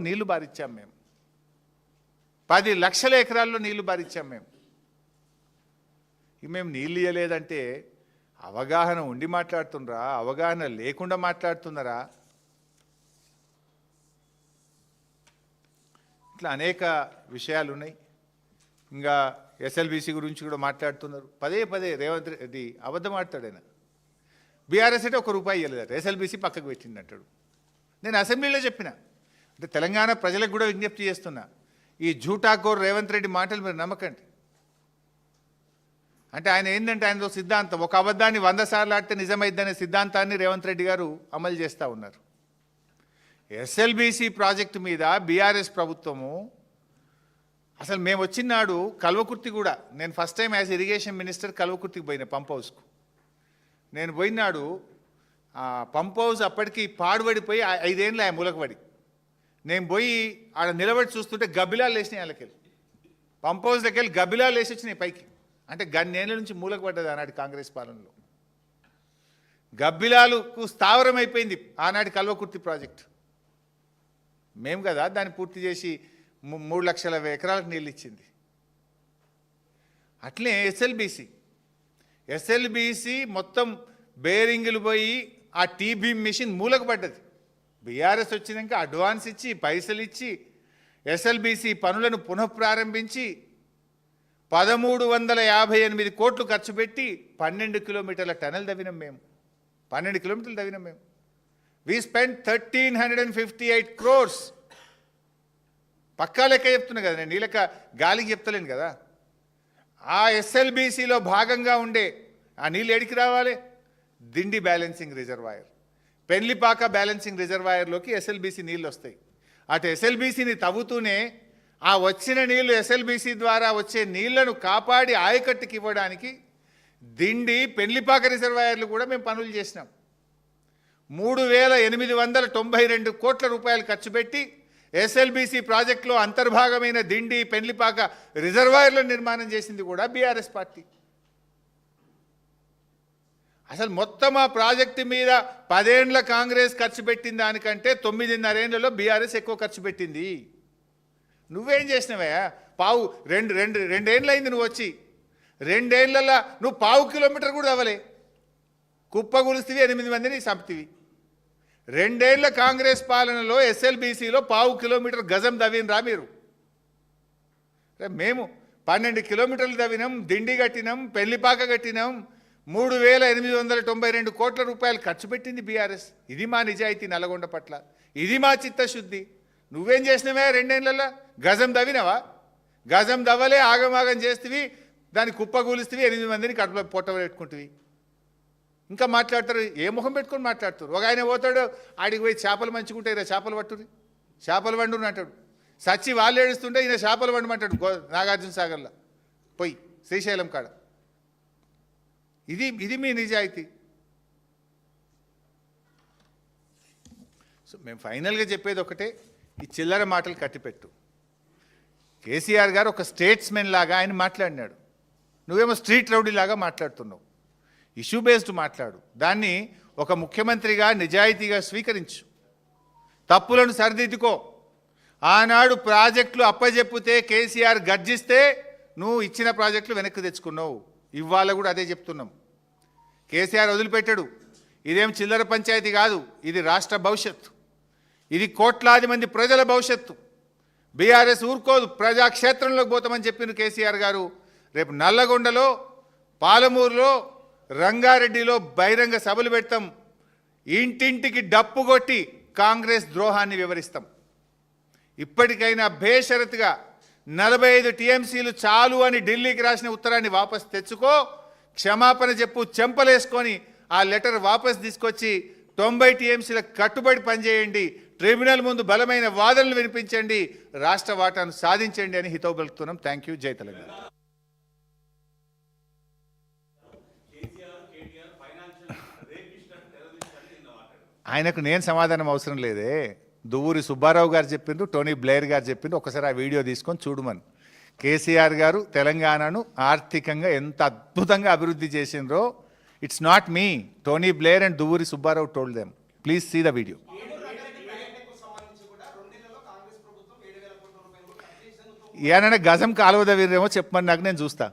నీళ్లు బారిచ్చాం మేము. 10 లక్షల ఎకరాల్లో నీళ్లు బారిచ్చాం మేము. మేము నీళ్ళు ఇవ్వలేదంటే అవగాహన ఉండి మాట్లాడుతున్నారా, అవగాహన లేకుండా మాట్లాడుతున్నారా? ఇట్లా అనేక విషయాలు ఉన్నాయి. ఇంకా ఎస్ఎల్బీసీ గురించి కూడా మాట్లాడుతున్నారు. పదే పదే రేవంత్ రెడ్డి అబద్ధం ఆడతాడు. ఆయన బీఆర్ఎస్ అంటే ₹1 ఇవ్వలేదు, ఎస్ఎల్బీసీ పక్కకు పెట్టింది అంటాడు. నేను అసెంబ్లీలో చెప్పిన, అంటే తెలంగాణ ప్రజలకు కూడా విజ్ఞప్తి చేస్తున్నా, ఈ జూటాకోర్ రేవంత్ రెడ్డి మాటలు మీరు నమ్మకండి. అంటే ఆయన ఏంటంటే ఆయనతో సిద్ధాంతం, ఒక అబద్ధాన్ని 100 సార్లు ఆడితే నిజమైద్దనే సిద్ధాంతాన్ని రేవంత్ రెడ్డి గారు అమలు చేస్తూ ఉన్నారు. ఎస్ఎల్బీసీ ప్రాజెక్టు మీద బీఆర్ఎస్ ప్రభుత్వము అసలు మేము వచ్చినాడు కల్వకుర్తి కూడా, నేను first time as irrigation minister కల్వకుర్తికి పోయిన పంప్ హౌస్కు. నేను పోయినాడు పంప్ హౌస్ అప్పటికి పాడుబడిపోయి 5 ఏళ్ళు ఆ మూలకబడి. నేను పోయి ఆడ నిలబడి చూస్తుంటే గబ్బిలాలు లేచినాయి. వాళ్ళకెళ్ళి పంప్ హౌస్ దగ్గర వెళ్ళి గబ్బిలాలు లేచి వచ్చినాయి పైకి. అంటే గన్నేళ్ళ నుంచి మూలకపడ్డది ఆనాటి కాంగ్రెస్ పాలనలో. గబ్బిలాలకు స్థావరం అయిపోయింది ఆనాటి కల్వకుర్తి ప్రాజెక్ట్. మేము కదా దాన్ని పూర్తి చేసి 3 లక్షల ఎకరాలకు నీళ్ళు ఇచ్చింది. అట్లే ఎస్ఎల్బీసీ మొత్తం బేరింగులు పోయి ఆ టీబీ మిషన్ మూలకు పడ్డది. బీఆర్ఎస్ వచ్చినాక అడ్వాన్స్ ఇచ్చి పైసలు ఇచ్చి ఎస్ఎల్బీసీ పనులను పునఃప్రారంభించి 1358 కోట్లు ఖర్చు పెట్టి 12 కిలోమీటర్ల టనల్ తవ్వినాం మేము. 12 కిలోమీటర్లు తవ్వినాం మేము. We spend 1358 crores. పక్కా లెక్క చెప్తున్నా కదా నేను, నీ లెక్క గాలికి చెప్తలేను కదా. ఆ ఎస్ఎల్బీసీలో భాగంగా ఉండే ఆ నీళ్ళు ఎడికి రావాలి? Dindi balancing reservoir, Penlipaka balancing రిజర్వాయర్లోకి ఎస్ఎల్బీసీ నీళ్ళు వస్తాయి. అటు ఎస్ఎల్బీసీని తవ్వుతూనే ఆ వచ్చిన నీళ్లు ఎస్ఎల్బీసీ ద్వారా వచ్చే నీళ్లను కాపాడి ఆయకట్టుకి ఇవ్వడానికి దిండి పెన్లిపాక రిజర్వాయర్లు కూడా మేము పనులు చేసినాం. 3892 కోట్ల రూపాయలు ఖర్చు పెట్టి ఎస్ఎల్బీసీ ప్రాజెక్టులో అంతర్భాగమైన దిండి పెన్లిపాక రిజర్వాయర్ల నిర్మాణం చేసింది కూడా బీఆర్ఎస్ పార్టీ. అసలు మొత్తం ఆ ప్రాజెక్టు మీద 10 ఏళ్ల కాంగ్రెస్ ఖర్చు పెట్టిన దానికంటే 9.5 ఏళ్లలో బీఆర్ఎస్ ఎక్కువ ఖర్చు పెట్టింది. నువ్వేం చేసినావయ్యా? రెండేళ్ళు అయింది నువ్వు వచ్చి. 2 ఏళ్లలో నువ్వు 1/2 కిలోమీటర్ కూడా అవ్వలే. కుప్పగులిస్తివి, 8 మందిని చంపుతివి. 2 ఏళ్ల కాంగ్రెస్ పాలనలో ఎస్ఎల్బీసీలో 1/2 కిలోమీటర్ గజం తవ్వినరా మీరు? మేము 12 కిలోమీటర్లు తవ్వినాం, దిండి కట్టినాం, పెళ్లిపాక కట్టినాం. 3892 కోట్ల రూపాయలు ఖర్చు పెట్టింది బీఆర్ఎస్. ఇది మా నిజాయితీ నల్గొండ పట్ల, ఇది మా చిత్తశుద్ధి. నువ్వేం చేసినావా 2 ఏళ్లలో? గజం తవ్వినావా? గజం తవ్వలే, ఆగమాగం చేస్తేవి, దాన్ని కుప్పగూలిస్తేవి, 8 మందిని కడుపులో పొట్ట పెట్టుకుంటువి. ఇంకా మాట్లాడతారు, ఏ ముఖం పెట్టుకొని మాట్లాడుతారు? ఒక ఆయన పోతాడు, ఆడికి పోయి చేపలు మంచుకుంటే ఇలా చేపలు పట్టుని, చేపలు వండుని అంటాడు. సచ్చి వాళ్ళు ఏడుస్తుంటే ఈయన చేపలు వండమంటాడు నాగార్జున సాగర్లో పోయి, శ్రీశైలం కాడ. ఇది మీ నిజాయితీ. సో మేము ఫైనల్గా చెప్పేది ఒకటే, ఈ చిల్లర మాటలు కట్టిపెట్టు. కేసీఆర్ గారు ఒక స్టేట్స్మెన్ లాగా ఆయన మాట్లాడినాడు, నువ్వేమో స్ట్రీట్ రౌడీ లాగా మాట్లాడుతున్నావు. ఇష్యూ బేస్డ్ మాట్లాడు, దాన్ని ఒక ముఖ్యమంత్రిగా నిజాయితీగా స్వీకరించు, తప్పులను సరిదిద్దుకో. ఆనాడు ప్రాజెక్టులు అప్పజెప్పితే కేసీఆర్ గర్జిస్తే నువ్వు ఇచ్చిన ప్రాజెక్టులు వెనక్కి తెచ్చుకున్నావు. ఇవాళ కూడా అదే చెప్తున్నాం. కేసీఆర్ వదిలిపెట్టాడు. ఇదేం చిల్లర పంచాయతీ కాదు, ఇది రాష్ట్ర భవిష్యత్తు, ఇది కోట్లాది మంది ప్రజల భవిష్యత్తు. బీఆర్ఎస్ ఊరుకోదు, ప్రజాక్షేత్రంలోకి పోతామని చెప్పిన కేసీఆర్ గారు రేపు నల్లగొండలో, పాలమూరులో, రంగారెడ్డిలో బహిరంగ సభలు పెడతాం. ఇంటింటికి డప్పు కొట్టి కాంగ్రెస్ ద్రోహాన్ని వివరిస్తాం. ఇప్పటికైనా బేషరతుగా 45 టీఎంసీలు చాలు అని ఢిల్లీకి రాసిన ఉత్తరాన్ని వాపస్ తెచ్చుకో, క్షమాపణ చెప్పు, చెంపలేసుకొని ఆ లెటర్ వాపస్ తీసుకొచ్చి 90 టీఎంసీలకు కట్టుబడి పనిచేయండి, ట్రిబ్యునల్ ముందు బలమైన వాదనలు వినిపించండి, రాష్ట్ర వాటాను సాధించండి అని హితవు పలుకుతున్నాం. Thank you. జై తెలంగాణ. ఆయనకు నేను సమాధానం అవసరం లేదే. దువ్వూరి సుబ్బారావు గారు చెప్పిండ్రు, టోనీ బ్లేయర్ గారు చెప్పిండ్రు. ఒకసారి ఆ వీడియో తీసుకొని చూడమని. కేసీఆర్ గారు తెలంగాణను ఆర్థికంగా ఎంత అద్భుతంగా అభివృద్ధి చేసిండ్రో. It's not me, Tony Blair and Duvvuri Subbarao told them. Please see the video. ఏమైనా గజం కాలువ వీరేమో చెప్పమని నాకు నేను చూస్తా